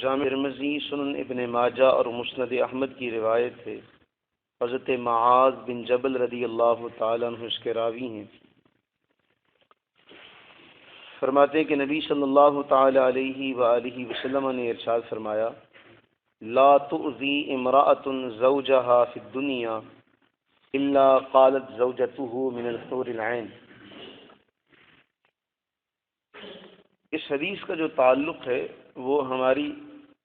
جامع ترمذی، سنن ابن ماجہ اور مسند احمد کی روایت ہے۔ حضرت معاذ بن جبل رضی اللہ تعالیٰ عنہ اس کے راوی ہیں۔ فرماتے ہیں کہ نبی صلی اللہ تعالی علیہ وآلہ وسلم نے ارشاد فرمایا، لا تؤذی امرأۃ زوجہا فی الدنیا الا قالت زوجته من الحور العین۔ اس حدیث کا جو تعلق ہے وہ ہماری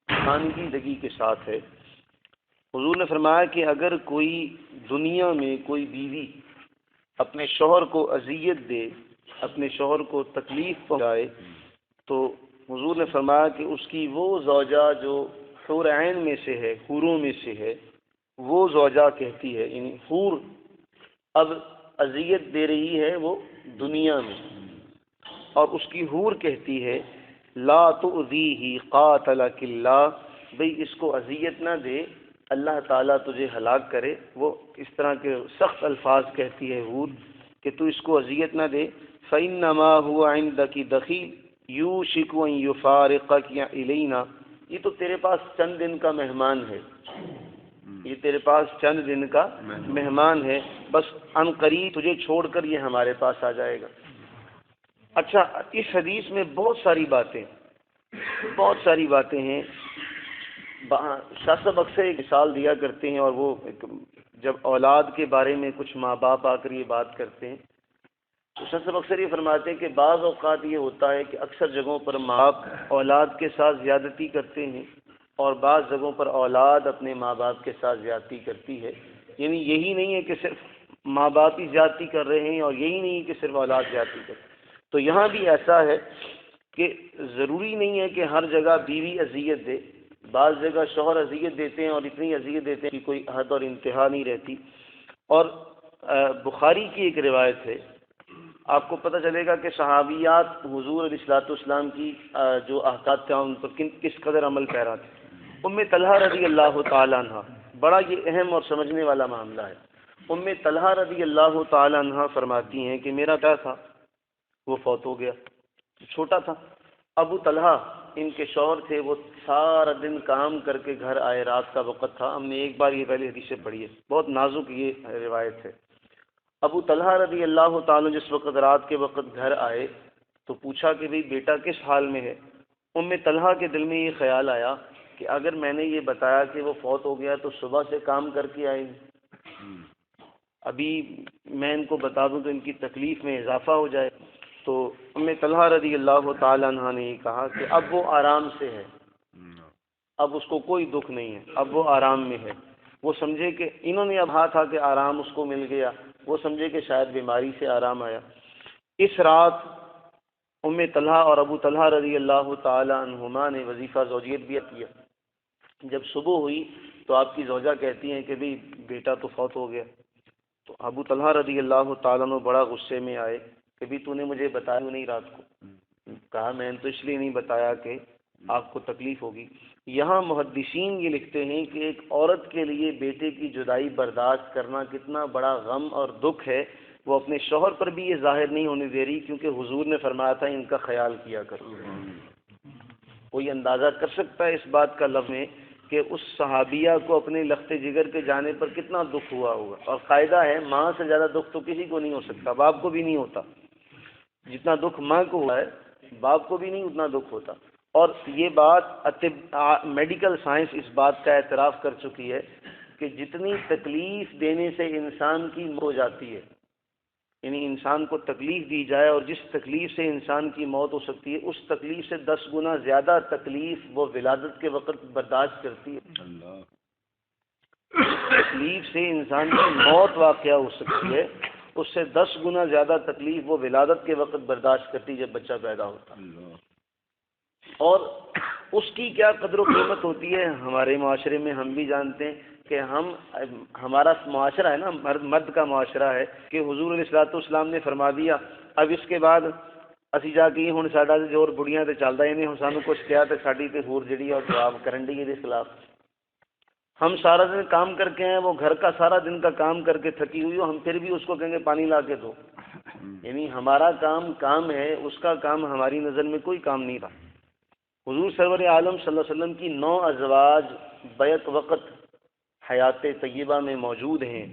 خانگی کے ساتھ ہے۔ حضور نے فرمایا کہ اگر کوئی دنیا میں کوئی بیوی اپنے شوہر کو اذیت دے، اپنے شوہر کو تکلیف پہنچائے، تو حضور نے فرمایا کہ اس کی وہ زوجہ جو حور عین میں سے ہے، حوروں میں سے ہے، وہ زوجہ کہتی ہے، یعنی حور اب اذیت دے رہی ہے وہ دنیا میں، اور اس کی حور کہتی ہے لا تؤذیہ قاتلک اللہ، بھئی اس کو اذیت نہ دے، اللہ تعالیٰ تجھے ہلاک کرے۔ وہ اس طرح کے سخت الفاظ کہتی ہے حور کہ تو اس کو اذیت نہ دے۔ فإنما هو عندك دخیل یوشک ان یفارقک الینا، یہ تو تیرے پاس چند دن کا مہمان ہے، یہ تیرے پاس چند دن کا مہمان ہے، بس عن قریب تجھے چھوڑ کر یہ ہمارے پاس آ جائے گا۔ اچھا، اس حدیث میں بہت ساری باتیں ہیں۔ شاہ صاحب اکثر ایک مثال دیا کرتے ہیں، اور وہ جب اولاد کے بارے میں کچھ ماں باپ آ کر یہ بات کرتے ہیں تو شاہ صاحب اکثر یہ فرماتے ہیں کہ بعض اوقات یہ ہوتا ہے کہ اکثر جگہوں پر ماں باپ اولاد کے ساتھ زیادتی کرتے ہیں، اور بعض جگہوں پر اولاد اپنے ماں باپ کے ساتھ زیادتی کرتی ہے۔ یعنی یہی نہیں ہے کہ صرف ماں باپ ہی زیادتی کر رہے ہیں، اور یہی نہیں ہے کہ صرف اولاد زیادتی کر رہے ہیں۔ تو یہاں بھی ایسا ہے کہ ضروری نہیں ہے کہ ہر جگہ بیوی اذیت دے، بعض جگہ شوہر اذیت دیتے ہیں، اور اتنی اذیت دیتے ہیں کہ کوئی حد اور انتہا نہیں رہتی۔ اور بخاری کی ایک روایت ہے، آپ کو پتہ چلے گا کہ صحابیات حضور علیہ الصلوۃ والسلام کی جو احکام تھے ان پر کس قدر عمل پیرا تھے۔ ام طلحہ رضی اللہ تعالیٰ عنہ، بڑا یہ اہم اور سمجھنے والا معاملہ ہے۔ ام طلحہ رضی اللہ تعالیٰ عنہ فرماتی ہیں کہ میرا کیا تھا، وہ فوت ہو گیا، چھوٹا تھا۔ ابو طلحہ ان کے شوہر تھے، وہ سارا دن کام کر کے گھر آئے، رات کا وقت تھا۔ ہم نے ایک بار یہ پہلے حدیث سے پڑھی ہے، بہت نازک یہ روایت ہے۔ ابو طلحہ رضی اللہ تعالیٰ جس وقت رات کے وقت گھر آئے تو پوچھا کہ بھئی بیٹا کس حال میں ہے۔ ام طلحہ کے دل میں یہ خیال آیا کہ اگر میں نے یہ بتایا کہ وہ فوت ہو گیا تو صبح سے کام کر کے آئیں گے، ابھی میں ان کو بتا دوں تو ان کی تکلیف میں اضافہ ہو جائے۔ تو ام طلحہ رضی اللہ تعالیٰ عنہ نے یہ کہا کہ اب وہ آرام سے ہے، اب اس کو کوئی دکھ نہیں ہے، اب وہ آرام میں ہے۔ وہ سمجھے کہ انہوں نے اب کہا تھا کہ آرام اس کو مل گیا، وہ سمجھے کہ شاید بیماری سے آرام آیا۔ اس رات ام طلحہ اور ابو طلحہ رضی اللہ تعالیٰ عنہما نے وظیفہ زوجیت بھی کیا۔ جب صبح ہوئی تو آپ کی زوجہ کہتی ہیں کہ بھئی بیٹا تو فوت ہو گیا۔ تو ابو طلحہ رضی اللہ تعالیٰ عنہ بڑا غصے میں آئے کہ بھی تو نے مجھے بتایا کیوں نہیں رات کو؟ کہا میں نے تو اس لیے نہیں بتایا کہ آپ کو تکلیف ہوگی۔ یہاں محدثین یہ لکھتے ہیں کہ ایک عورت کے لیے بیٹے کی جدائی برداشت کرنا کتنا بڑا غم اور دکھ ہے، وہ اپنے شوہر پر بھی یہ ظاہر نہیں ہونے دے رہی، کیونکہ حضور نے فرمایا تھا ان کا خیال کیا کرو۔ کوئی اندازہ کر سکتا ہے اس بات کا لفظ میں کہ اس صحابیہ کو اپنے لخت جگر کے جانے پر کتنا دکھ ہوا ہوگا۔ اور قاعدہ ہے ماں سے زیادہ دکھ تو کسی کو نہیں ہو سکتا، باپ کو بھی نہیں ہوتا۔ جتنا دکھ ماں کو ہوا ہے باپ کو بھی نہیں اتنا دکھ ہوتا۔ اور یہ بات میڈیکل سائنس اس بات کا اعتراف کر چکی ہے کہ جتنی تکلیف دینے سے انسان کی موت ہو جاتی ہے، یعنی انسان کو تکلیف دی جائے اور جس تکلیف سے انسان کی موت ہو سکتی ہے، اس تکلیف سے 10 گنا زیادہ تکلیف وہ ولادت کے وقت برداشت کرتی ہے۔ تکلیف سے انسان کی موت واقع ہو سکتی ہے، اس سے 10 گنا زیادہ تکلیف وہ ولادت کے وقت برداشت کرتی جب بچہ پیدا ہوتا۔ اور اس کی کیا قدر و قیمت ہوتی ہے ہمارے معاشرے میں ہم بھی جانتے ہیں کہ ہمارا معاشرہ ہے نا، مرد کا معاشرہ ہے کہ حضور علیہ الصلوۃ والسلام نے فرما دیا اب اس کے بعد ਅਸੀਂ ਜਾ ਕੇ ਹੁਣ ਸਾਡਾ ਜ਼ੋਰ ਬੁੜੀਆਂ ਤੇ ਚੱਲਦਾ ਹੀ ਨਹੀਂ, ਹੁਣ ਸਾਨੂੰ ਕੁਛ ਕਿਹਾ ਤੇ ਸਾਡੀ ਤੇ ਹੋਰ ਜਿਹੜੀ ਆ ਜਵਾਬ ਕਰਨ ਦੀ ਇਹਦੇ ਖਿਲਾਫ। ہم سارا دن کام کر کے ہیں، وہ گھر کا سارا دن کا کام کر کے تھکی ہوئی ہو، ہم پھر بھی اس کو کہیں گے پانی لا کے دو۔ یعنی ہمارا کام ہے، اس کا کام ہماری نظر میں کوئی کام نہیں رہا۔ حضور سرور عالم صلی اللہ علیہ وسلم کی 9 ازواج بیک وقت حیات طیبہ میں موجود ہیں،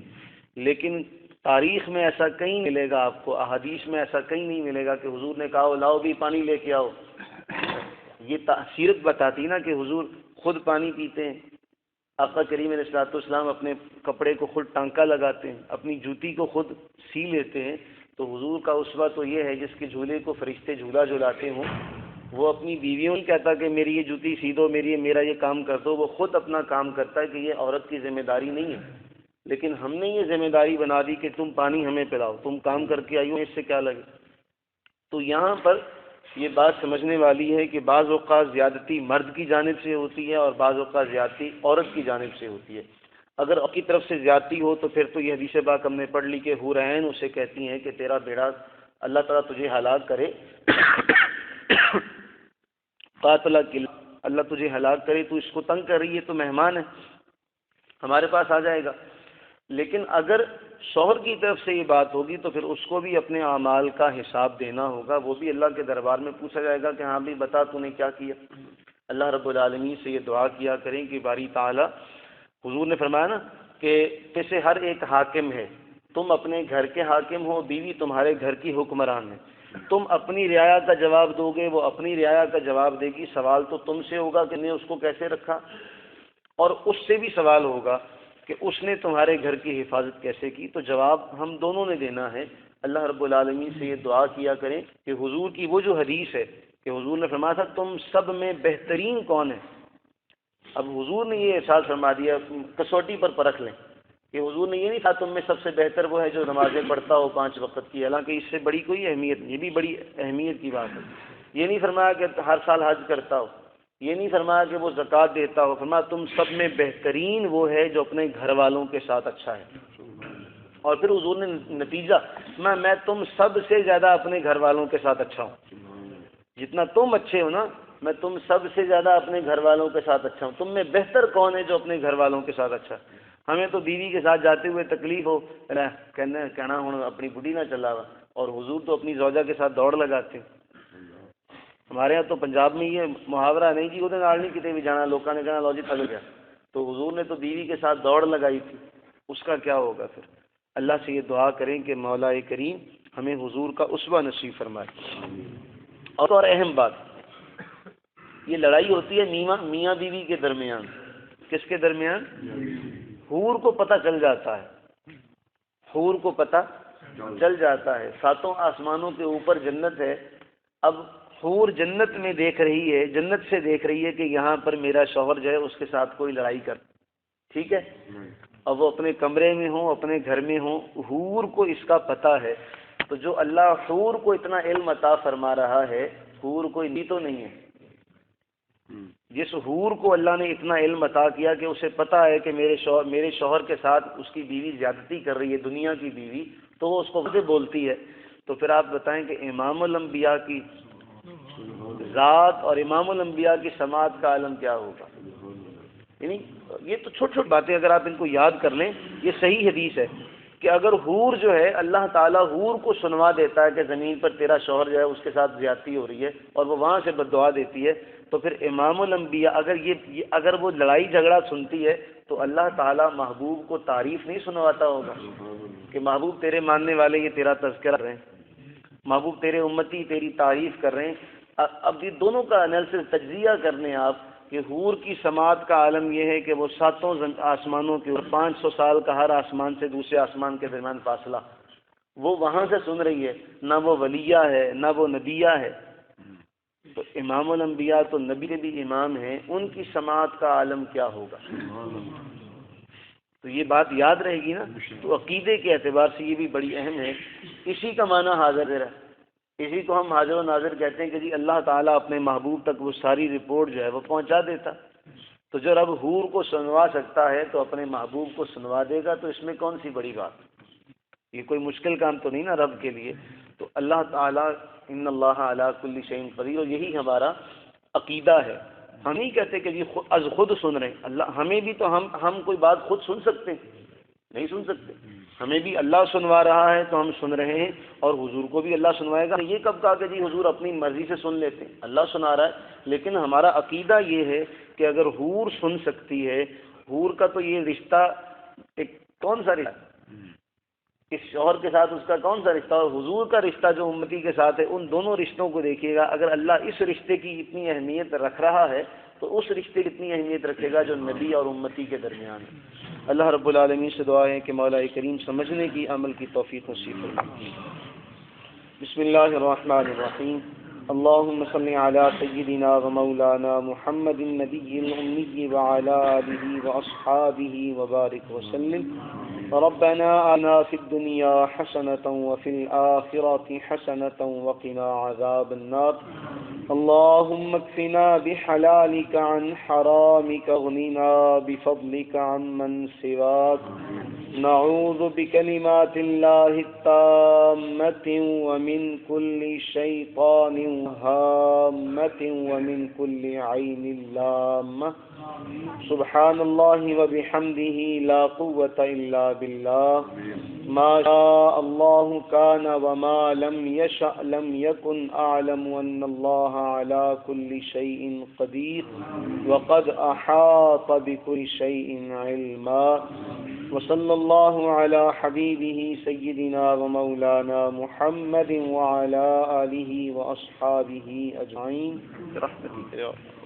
لیکن تاریخ میں ایسا کہیں ملے گا آپ کو، احادیث میں ایسا کہیں نہیں ملے گا کہ حضور نے کہا لاؤ بھی پانی لے کے آؤ۔ یہ سیرت بتاتی نا کہ حضور خود پانی پیتے ہیں، آقا کریم علیہ الصلوۃ والسلام اپنے کپڑے کو خود ٹانکا لگاتے ہیں، اپنی جوتی کو خود سی لیتے ہیں۔ تو حضور کا اسوہ تو یہ ہے جس کے جھولے کو فرشتے جھولا جھلاتے ہوں، وہ اپنی بیویوں نہیں کہتا کہ میری یہ جوتی سی دو، میرا یہ کام کر دو، وہ خود اپنا کام کرتا ہے کہ یہ عورت کی ذمہ داری نہیں ہے۔ لیکن ہم نے یہ ذمہ داری بنا دی کہ تم پانی ہمیں پلاؤ، تم کام کر کے آئی ہو، اس سے کیا لگے۔ تو یہاں پر یہ بات سمجھنے والی ہے کہ بعض اوقات زیادتی مرد کی جانب سے ہوتی ہے اور بعض اوقات زیادتی عورت کی جانب سے ہوتی ہے۔ اگر عورت کی طرف سے زیادتی ہو تو پھر تو یہ حدیث پاک ہم نے پڑھ لی کہ حور عین اسے کہتی ہیں کہ تیرا بیڑا اللہ تعالیٰ تجھے ہلاک کرے، قاتلک اللہ تجھے ہلاک کرے، تو اس کو تنگ کر رہی ہے، تو مہمان ہے ہمارے پاس آ جائے گا۔ لیکن اگر شوہر کی طرف سے یہ بات ہوگی تو پھر اس کو بھی اپنے اعمال کا حساب دینا ہوگا، وہ بھی اللہ کے دربار میں پوچھا جائے گا کہ ہاں بھی بتا تو نے کیا کیا۔ اللہ رب العالمین سے یہ دعا کیا کریں کہ باری تعالیٰ، حضور نے فرمایا نا کہ جیسے ہر ایک حاکم ہے، تم اپنے گھر کے حاکم ہو، بیوی تمہارے گھر کی حکمران ہے، تم اپنی رعایا کا جواب دو گے، وہ اپنی رعایا کا جواب دے گی، سوال تو تم سے ہوگا کہ نے اس کو کیسے رکھا، اور اس سے بھی سوال ہوگا کہ اس نے تمہارے گھر کی حفاظت کیسے کی۔ تو جواب ہم دونوں نے دینا ہے۔ اللہ رب العالمین سے یہ دعا کیا کریں کہ حضور کی وہ جو حدیث ہے کہ حضور نے فرمایا تھا تم سب میں بہترین کون ہے، اب حضور نے یہ احساس فرما دیا، کسوٹی پر پرکھ لیں کہ حضور نے یہ نہیں کہا تم میں سب سے بہتر وہ ہے جو نمازیں پڑھتا ہو 5 وقت کی، حالانکہ اس سے بڑی کوئی اہمیت نہیں، یہ بھی بڑی اہمیت کی بات ہے۔ یہ نہیں فرمایا کہ ہر سال حج کرتا ہو، یہ نہیں فرمایا کہ وہ زکوٰۃ دیتا ہو، فرمایا تم سب میں بہترین وہ ہے جو اپنے گھر والوں کے ساتھ اچھا ہے۔ اور پھر حضور نے نتیجہ میں تم سب سے زیادہ اپنے گھر والوں کے ساتھ اچھا ہوں، جتنا تم اچھے ہو نا میں تم سب سے زیادہ اپنے گھر والوں کے ساتھ اچھا ہوں۔ تم میں بہتر کون ہے جو اپنے گھر والوں کے ساتھ اچھا ہے؟ ہمیں تو بیوی کے ساتھ جاتے ہوئے تکلیف ہو کہنا ہوں اپنی بڈھی نہ چلا ہوا، اور حضور تو اپنی زوجہ کے ساتھ دوڑ لگاتے ہیں۔ ہمارے یہاں تو پنجاب میں یہ محاورہ نہیں جی وہ نال نہیں کتے بھی جانا، لوگوں نے کہنا لو جی تھک گیا، تو حضور نے تو بیوی کے ساتھ دوڑ لگائی تھی، اس کا کیا ہوگا پھر۔ اللہ سے یہ دعا کریں کہ مولا کریم ہمیں حضور کا اسوہ نصیب فرمائے۔ اور اہم بات، یہ لڑائی ہوتی ہے میاں بیوی کے درمیان، کس کے درمیان؟ حور کو پتہ چل جاتا ہے، حور کو پتہ چل جاتا ہے، 7 آسمانوں کے اوپر جنت ہے، اب حور جنت میں دیکھ رہی ہے، جنت سے دیکھ رہی ہے کہ یہاں پر میرا شوہر جو ہے اس کے ساتھ کوئی لڑائی کر، ٹھیک ہے، اب وہ اپنے کمرے میں ہوں اپنے گھر میں ہوں، حور کو اس کا پتہ ہے۔ تو جو اللہ حور کو اتنا علم عطا فرما رہا ہے، حور کوئی نہیں تو نہیں ہے، جس حور کو اللہ نے اتنا علم عطا کیا کہ اسے پتہ ہے کہ میرے شوہر کے ساتھ اس کی بیوی زیادتی کر رہی ہے، دنیا کی بیوی، تو وہ اس کو خود بولتی ہے، تو پھر آپ بتائیں کہ امام الانبیاء کی ذات اور امام الانبیاء کی سماعت کا عالم کیا ہوگا۔ یعنی یہ تو چھوٹی چھوٹی باتیں اگر آپ ان کو یاد کر لیں، یہ صحیح حدیث ہے کہ اگر حور جو ہے اللہ تعالیٰ حور کو سنوا دیتا ہے کہ زمین پر تیرا شوہر جو ہے اس کے ساتھ زیادتی ہو رہی ہے، اور وہ وہاں سے بد دعا دیتی ہے، تو پھر امام الانبیاء اگر وہ لڑائی جھگڑا سنتی ہے تو اللہ تعالیٰ محبوب کو تعریف نہیں سنواتا ہوگا کہ محبوب تیرے ماننے والے یہ تیرا تذکرہ کر رہے ہیں، محبوب تیرے امتی تیری تعریف کر رہے ہیں۔ اب یہ دونوں کا انالیسس تجزیہ کرنے آپ کہ حور کی سماعت کا عالم یہ ہے کہ وہ 7 آسمانوں کے اور 500 سال کا ہر آسمان سے دوسرے آسمان کے درمیان فاصلہ، وہ وہاں سے سن رہی ہے، نہ وہ ولیہ ہے نہ وہ نبیہ ہے، تو امام الانبیاء تو نبی کے بھی امام ہیں، ان کی سماعت کا عالم کیا ہوگا۔ تو یہ بات یاد رہے گی نا، تو عقیدے کے اعتبار سے یہ بھی بڑی اہم ہے۔ اسی کا معنی حاضر ہے، اسی کو ہم حاضر و ناظر کہتے ہیں کہ جی اللہ تعالیٰ اپنے محبوب تک وہ ساری رپورٹ جو ہے وہ پہنچا دیتا، تو جو رب حور کو سنوا سکتا ہے تو اپنے محبوب کو سنوا دے گا، تو اس میں کون سی بڑی بات، یہ کوئی مشکل کام تو نہیں نا رب کے لیے۔ تو اللہ تعالیٰ ان اللہ علی کل شیء قدیر، اور یہی ہمارا عقیدہ ہے۔ ہم نہیں کہتے کہ جی خود سن رہے ہیں اللہ، ہمیں بھی تو ہم کوئی بات خود سن سکتے ہیں؟ نہیں سن سکتے۔ ہمیں بھی اللہ سنوا رہا ہے تو ہم سن رہے ہیں، اور حضور کو بھی اللہ سنوائے گا۔ یہ کب کہا کہ جی حضور اپنی مرضی سے سن لیتے ہیں؟ اللہ سنا رہا ہے، لیکن ہمارا عقیدہ یہ ہے کہ اگر حور سن سکتی ہے، حور کا تو یہ رشتہ ایک کون سا رشتہ، اس شوہر کے ساتھ اس کا کون سا رشتہ، اور حضور کا رشتہ جو امتی کے ساتھ ہے، ان دونوں رشتوں کو دیکھیے گا۔ اگر اللہ اس رشتے کی اتنی اہمیت رکھ رہا ہے تو اس رشتے کی اتنی اہمیت رکھے گا جو نبی اور امتی کے درمیان ہے۔ اللہ رب العالمین سے دعا ہے کہ مولا کریم سمجھنے کی، عمل کی توفیق نصیب فرمائے۔ بسم اللہ الرحمن الرحیم۔ اللهم صل على سيدنا ومولانا محمد النبي الأمي وعلى آله وأصحابه وبارك وسلم۔ ربنا آتنا في الدنيا حسنة وفي الآخرة حسنة وقنا عذاب النار۔ اللهم اكفنا بحلالك عن حرامك واغننا بفضلك عمن سواك۔ نعوذ بكلمات الله التامة ومن كل شيطان هامة ومن كل عين لامة۔ سبحان الله وبحمده لا قوة إلا بالله۔ ما شاء الله كان وما لم يشأ لم يكن۔ أعلم أن الله على كل شيء قدير وقد أحاط بكل شيء علما۔ وصلى الله على حبيبه سيدنا ومولانا محمد وعلى آله وأصحابه أجمعين برحمتك يا رب۔